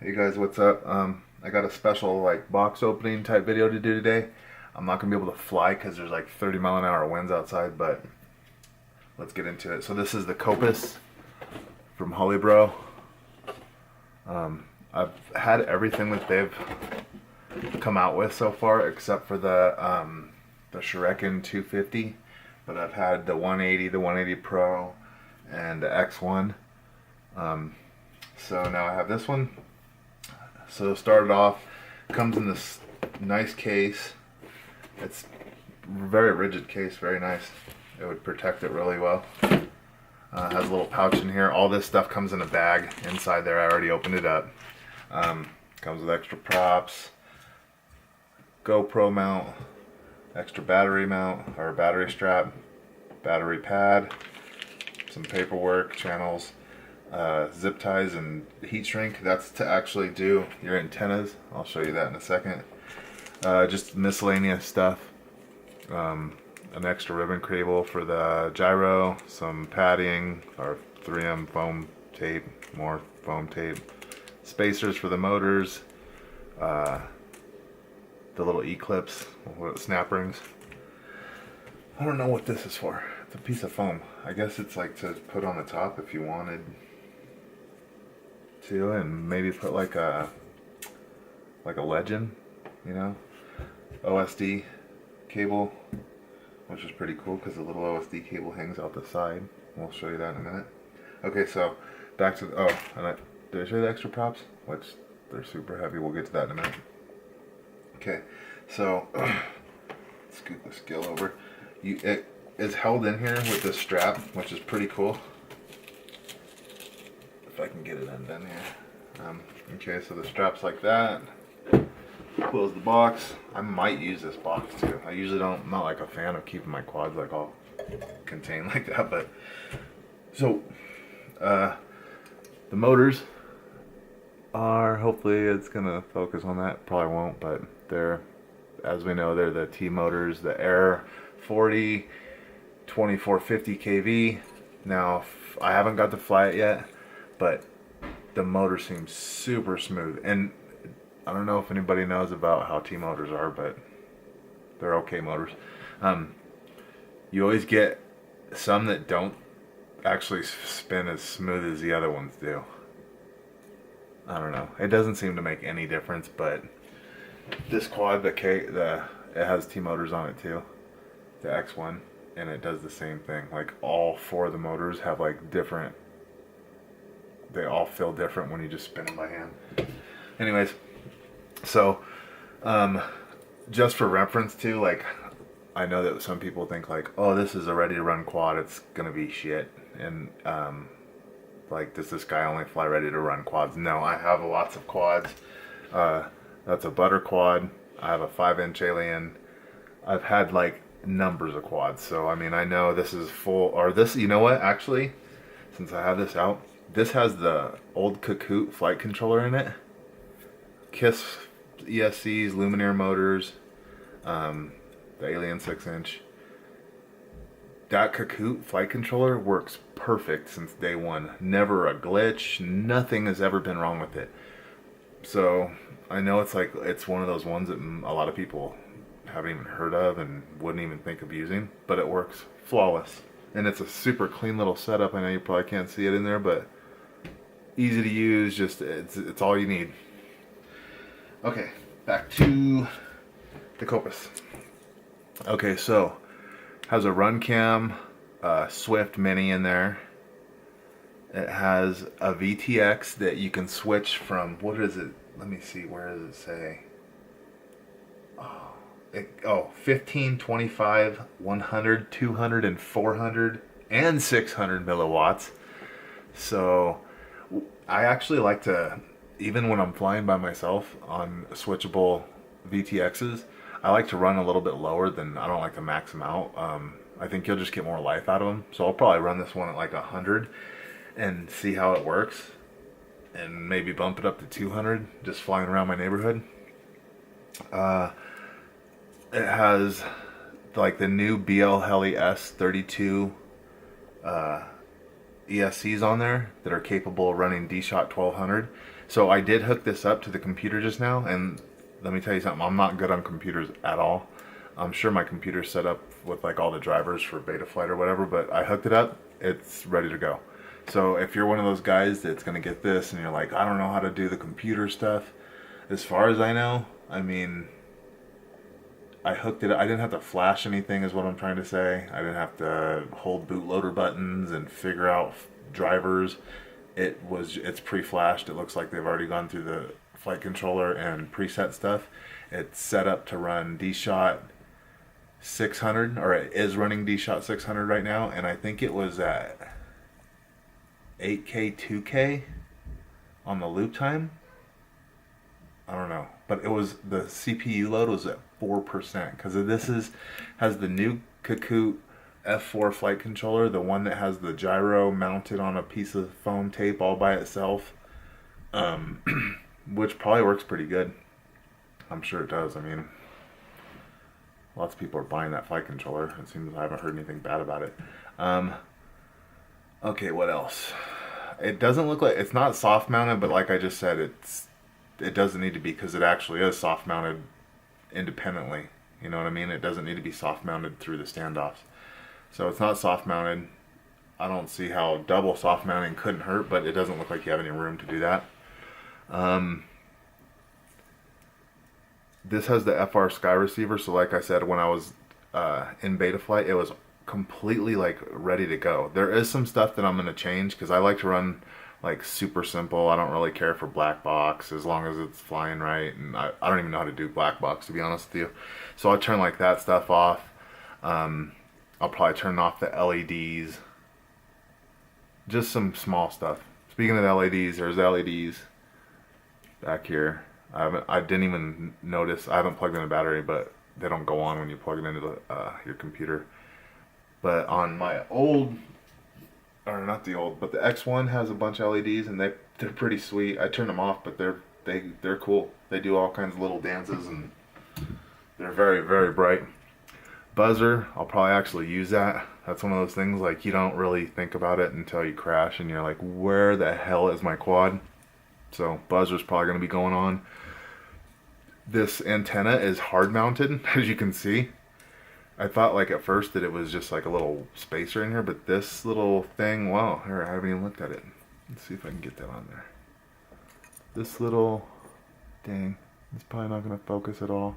Hey guys, what's up? I got a special like box opening type video to do today. I'm not gonna be able to fly because there's like 30-mile-an-hour winds outside, but let's get into it. So this is the Kopis from HolyBro. I've had everything that they've come out with so far except for the Shuriken 250, but I've had the 180, the 180 Pro, and the X1. So now I have this one. So started off, comes in this nice case. It's very rigid case, very nice. It would protect it really well. Has a little pouch in here. All this stuff comes in a bag inside there. I already opened it up. Comes with extra props, GoPro mount, extra battery mount or battery strap, battery pad, some paperwork, channels, zip ties and heat shrink. That's to actually do your antennas. I'll show you that in a second. Just miscellaneous stuff. An extra ribbon cable for the gyro, some padding or 3M foam tape, more foam tape, spacers for the motors, the little E-clips, snap rings. I don't know what this is for. It's a piece of foam. I guess it's like to put on the top if you wanted to, and maybe put like a legend, you know, OSD cable, which is pretty cool because the little OSD cable hangs out the side. We'll show you that in a minute. Okay, so back to the, did I show you the extra props? Which they're super heavy. We'll get to that in a minute. Okay, so scoot the scale over. It is held in here with this strap, which is pretty cool. If I can get it undone here. Okay, so the strap's like that. Close the box. I might use this box too. I usually don't. I'm not like a fan of keeping my quads like all contained like that. But so the motors are, hopefully it's gonna focus on that. Probably won't, but they're, as we know, they're the T motors, the Air 40 2450 kV. Now I haven't got to fly it yet, but the motor seems super smooth, and I don't know if anybody knows about how T motors are, but they're okay motors. You always get some that don't actually spin as smooth as the other ones do. I don't know. It doesn't seem to make any difference, but this quad, it has T motors on it too, the X1, and it does the same thing. Like all four of the motors have like different. They all feel different when you just spin them by hand. Anyways, so just for reference too, like I know that some people think like, oh, this is a ready to run quad, it's gonna be shit, and like, does this guy only fly ready to run quads? No, I have lots of quads. That's a butter quad. I have a 5-inch alien. I've had like numbers of quads, so I mean, I know this is full, or this, you know what, actually, since I have this out, this has the old Kahoot flight controller in it. KISS ESCs, Luminaire motors, the Alien 6-inch. That Kahoot flight controller works perfect since day one. Never a glitch. Nothing has ever been wrong with it. So I know it's one of those ones that a lot of people haven't even heard of and wouldn't even think of using, but it works flawless. And it's a super clean little setup. I know you probably can't see it in there, but easy to use. Just it's all you need. Okay, back to the Kopis. Okay, so has a run cam, Swift Mini in there. It has a VTX that you can switch from. What is it? Let me see. Where does it say? 15, 25, 100, 200, and 400, and 600 milliwatts. So I actually like to, even when I'm flying by myself on switchable VTXs, I like to run a little bit lower than, I don't like to max them out. I think you'll just get more life out of them. So I'll probably run this one at like 100 and see how it works, and maybe bump it up to 200 just flying around my neighborhood. It has like the new BL Heli S32 ESCs on there that are capable of running D-Shot 1200. So I did hook this up to the computer just now, and let me tell you something, I'm not good on computers at all. I'm sure my computer's set up with like all the drivers for Betaflight or whatever, but I hooked it up, it's ready to go. So if you're one of those guys that's gonna get this and you're like, I don't know how to do the computer stuff, as far as I know, I mean, I hooked it, I didn't have to flash anything is what I'm trying to say. I didn't have to hold bootloader buttons and figure out drivers. It's pre-flashed. It looks like they've already gone through the flight controller and preset stuff. It's set up to run D-Shot 600, or it is running D-Shot 600 right now, and I think it was at 8K 2K on the loop time. I don't know, but it was, the CPU load was at 4% because has the new Kakut F4 flight controller, the one that has the gyro mounted on a piece of foam tape all by itself, which probably works pretty good. I'm sure it does. I mean, lots of people are buying that flight controller. It seems I haven't heard anything bad about it. Okay, what else? It doesn't look like, it's not soft mounted, but like I just said, it doesn't need to be, because it actually is soft mounted independently. You know what I mean? It doesn't need to be soft mounted through the standoffs. So it's not soft mounted. I don't see how double soft mounting couldn't hurt, but it doesn't look like you have any room to do that. This has the FR Sky receiver, so like I said, when I was in Betaflight, it was completely like ready to go. There is some stuff that I'm going to change because I like to run like super simple. I don't really care for black box as long as it's flying right, and I don't even know how to do black box, to be honest with you. So I'll turn like that stuff off. I'll probably turn off the LEDs. Just some small stuff. Speaking of the LEDs, there's LEDs back here. I didn't even notice. I haven't plugged in a battery, but they don't go on when you plug it into your computer. But on my old, or not the old, but the X1 has a bunch of LEDs, and they're pretty sweet. I turned them off, but they're cool. They do all kinds of little dances, and they're very, very bright. Buzzer, I'll probably actually use that. That's one of those things, like, you don't really think about it until you crash and you're like, where the hell is my quad? So buzzer's probably going to be going on. This antenna is hard mounted, as you can see. I thought like at first that it was just like a little spacer in here, but this little thing, wow, here, I haven't even looked at it. Let's see if I can get that on there. This little, dang, it's probably not going to focus at all.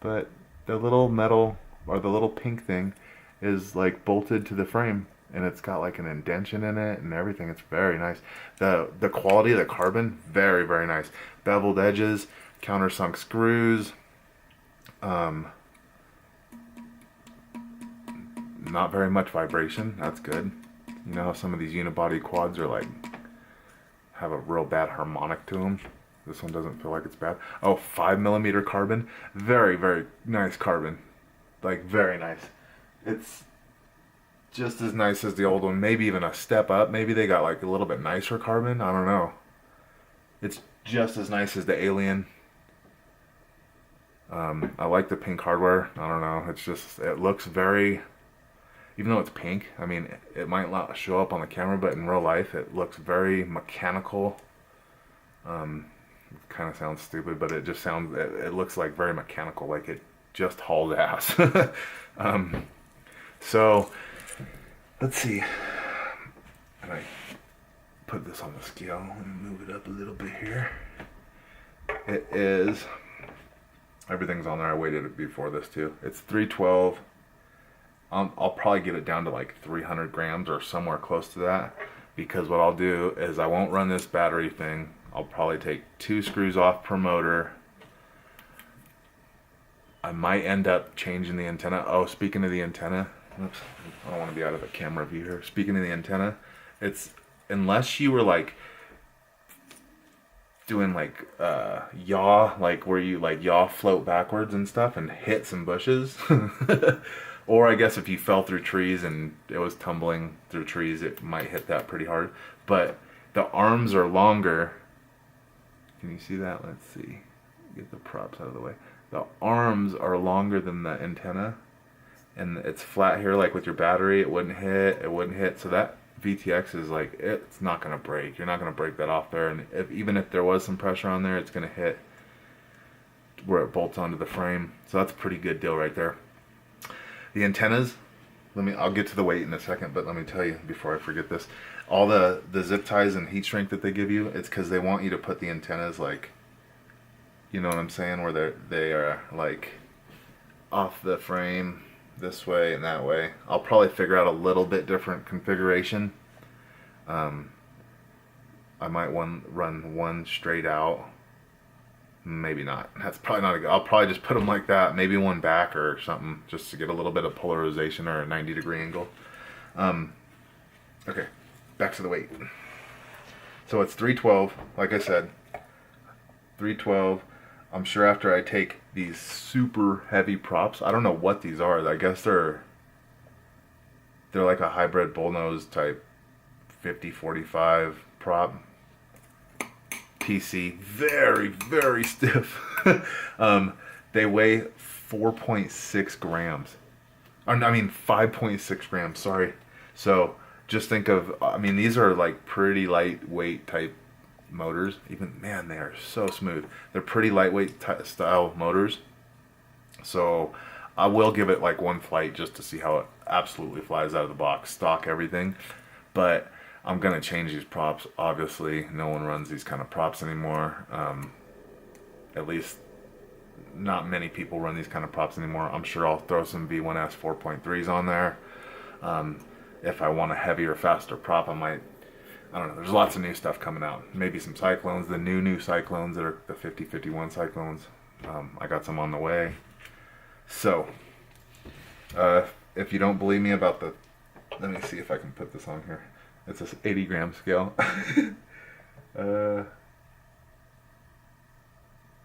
But the little metal, or the little pink thing, is like bolted to the frame, and it's got like an indentation in it and everything. It's very nice. The quality of the carbon, very, very nice. Beveled edges, countersunk screws, not very much vibration. That's good. You know how some of these unibody quads are like, have a real bad harmonic to them. This one doesn't feel like it's bad. Oh, 5mm carbon. Very, very nice carbon. Like, very nice. It's just as nice as the old one. Maybe even a step up. Maybe they got like a little bit nicer carbon. I don't know. It's just as nice as the Alien. I like the pink hardware. I don't know. It's just, it looks very, even though it's pink, I mean, it might not show up on the camera, but in real life, it looks very mechanical. It kind of sounds stupid, but it just sounds, it looks like very mechanical, like it just hauled ass. So, let's see. And I put this on the scale and move it up a little bit here. It is, everything's on there. I weighted it before this too. It's 312. I'll probably get it down to like 300 grams or somewhere close to that, because what I'll do is I won't run this battery thing. I'll probably take 2 screws off per motor. I might end up changing the antenna. Oh, speaking of the antenna, oops, I don't want to be out of the camera view here. Speaking of the antenna, it's, unless you were like doing like yaw, like where you like yaw float backwards and stuff and hit some bushes, or I guess if you fell through trees and it was tumbling through trees, it might hit that pretty hard. But the arms are longer. Can you see that? Let's see. Get the props out of the way. The arms are longer than the antenna, and it's flat here, like with your battery, it wouldn't hit. So that VTX is like, it's not going to break. You're not going to break that off there. And even if there was some pressure on there, it's going to hit where it bolts onto the frame. So that's a pretty good deal right there. The antennas, I'll get to the weight in a second, but let me tell you before I forget this. All the zip ties and heat shrink that they give you, it's because they want you to put the antennas like, you know what I'm saying, where they are like off the frame this way and that way. I'll probably figure out a little bit different configuration. I might run one straight out. Maybe not. That's probably not a good. I'll probably just put them like that. Maybe one back or something, just to get a little bit of polarization or a 90-degree angle. Okay, back to the weight. So it's 312, like I said. 312. I'm sure after I take these super heavy props, I don't know what these are. I guess they're like a hybrid bullnose type 50-45 prop. PC, very, very stiff. They weigh 4.6 grams. I mean 5.6 grams, sorry. So just think of, I mean, these are like pretty lightweight type motors. Even, man, they are so smooth. They're pretty lightweight style motors. So I will give it like one flight just to see how it absolutely flies out of the box, stock everything. But I'm gonna change these props. Obviously, no one runs these kind of props anymore. At least not many people run these kind of props anymore. I'm sure I'll throw some V1S 4.3s on there. If I want a heavier, faster prop, I might, I don't know, there's lots of new stuff coming out. Maybe some Cyclones, the new Cyclones that are the 50-51 Cyclones. I got some on the way. So, if you don't believe me about the, let me see if I can put this on here. It's a 80-gram scale.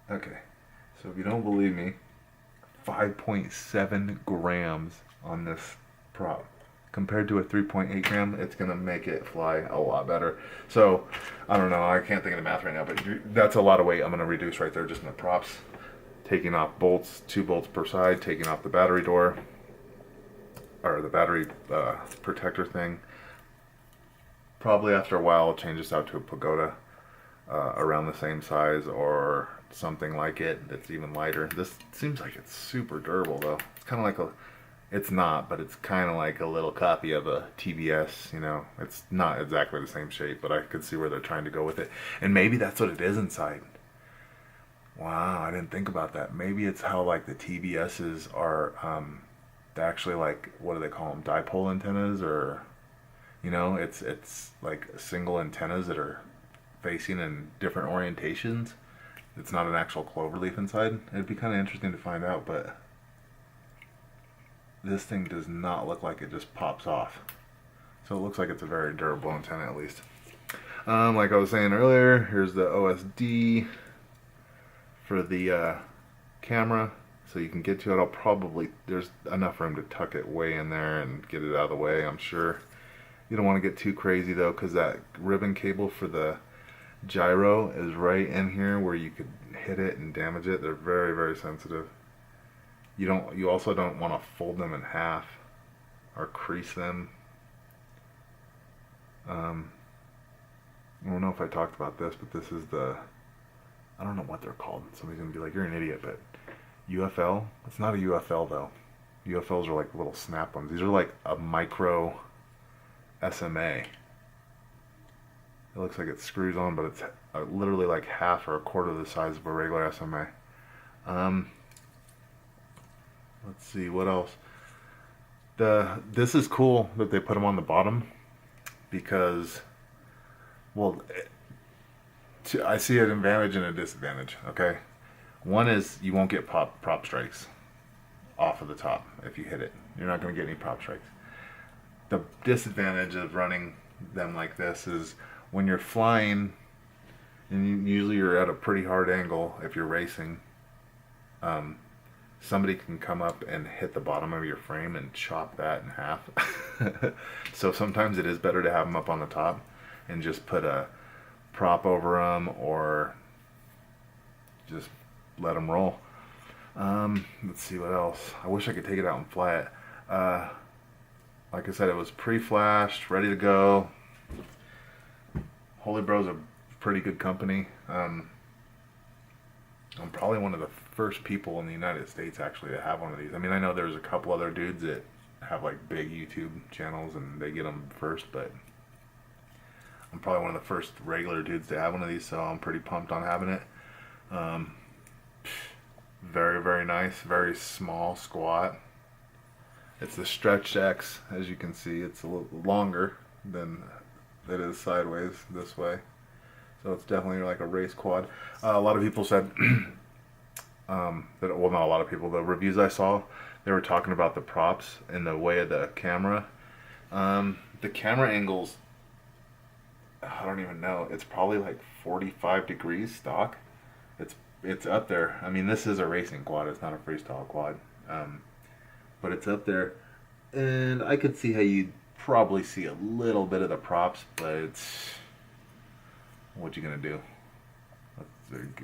Okay, so if you don't believe me, 5.7 grams on this prop. Compared to a 3.8 gram, it's going to make it fly a lot better. So, I don't know, I can't think of the math right now, but that's a lot of weight I'm going to reduce right there just in the props. Taking off bolts, 2 bolts per side, taking off the battery door, or the battery protector thing. Probably after a while I'll change this out to a pagoda around the same size or something like it that's even lighter. This seems like it's super durable though. It's kind of like a, it's not, but it's kind of like a little copy of a TBS, you know. It's not exactly the same shape, but I could see where they're trying to go with it. And maybe that's what it is inside. Wow, I didn't think about that. Maybe it's how like the TBSs are they're actually like, what do they call them? Dipole antennas, or you know, it's like single antennas that are facing in different orientations. It's not an actual cloverleaf inside. It'd be kind of interesting to find out, but this thing does not look like it just pops off. So it looks like it's a very durable antenna at least. Like I was saying earlier, here's the OSD for the camera, so you can get to it. I'll probably, there's enough room to tuck it way in there and get it out of the way, I'm sure. You don't want to get too crazy though, because that ribbon cable for the gyro is right in here where you could hit it and damage it. They're very, very sensitive. You also don't want to fold them in half or crease them. I don't know if I talked about this, but this is the, I don't know what they're called. Somebody's gonna be like, you're an idiot, but UFL? It's not a UFL though. UFLs are like little snap ones. These are like a micro SMA. It looks like it screws on, but it's literally like half or a quarter the size of a regular SMA. Let's see what else. This is cool that they put them on the bottom because, well, I see an advantage and a disadvantage. Okay, one is you won't get prop strikes off of the top if you hit it. You're not going to get any prop strikes. The disadvantage of running them like this is when you're flying, and usually you're at a pretty hard angle if you're racing, somebody can come up and hit the bottom of your frame and chop that in half. So sometimes it is better to have them up on the top and just put a prop over them or just let them roll. Let's see what else. I wish I could take it out and fly it. like I said, it was pre-flashed, ready to go. HolyBro's a pretty good company. I'm probably one of the first people in the United States actually to have one of these. I mean, I know there's a couple other dudes that have like big YouTube channels and they get them first, but I'm probably one of the first regular dudes to have one of these, so I'm pretty pumped on having it. Very, very nice, very small, squat. It's the Stretch X, as you can see. It's a little longer than it is sideways this way. So it's definitely like a race quad. A lot of people said, well, not a lot of people, the reviews I saw, they were talking about the props in the way of the camera. The camera angles, I don't even know, it's probably like 45 degrees stock. It's up there. I mean, this is a racing quad, it's not a freestyle quad. But it's up there. And I could see how you'd probably see a little bit of the props, but it's, what you gonna do?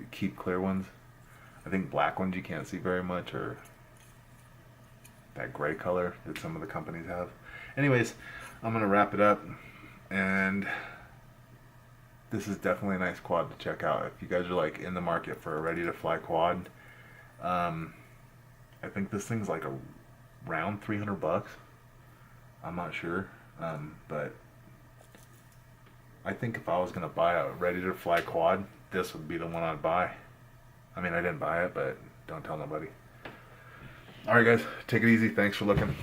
Keep clear ones. I think black ones you can't see very much, or that gray color that some of the companies have. Anyways, I'm gonna wrap it up, and this is definitely a nice quad to check out if you guys are like in the market for a ready to fly quad. I think this thing's like around 300 bucks. I'm not sure, but I think if I was gonna buy a ready to fly quad, this would be the one I'd buy. I mean, I didn't buy it, but don't tell nobody. Alright guys, take it easy. Thanks for looking.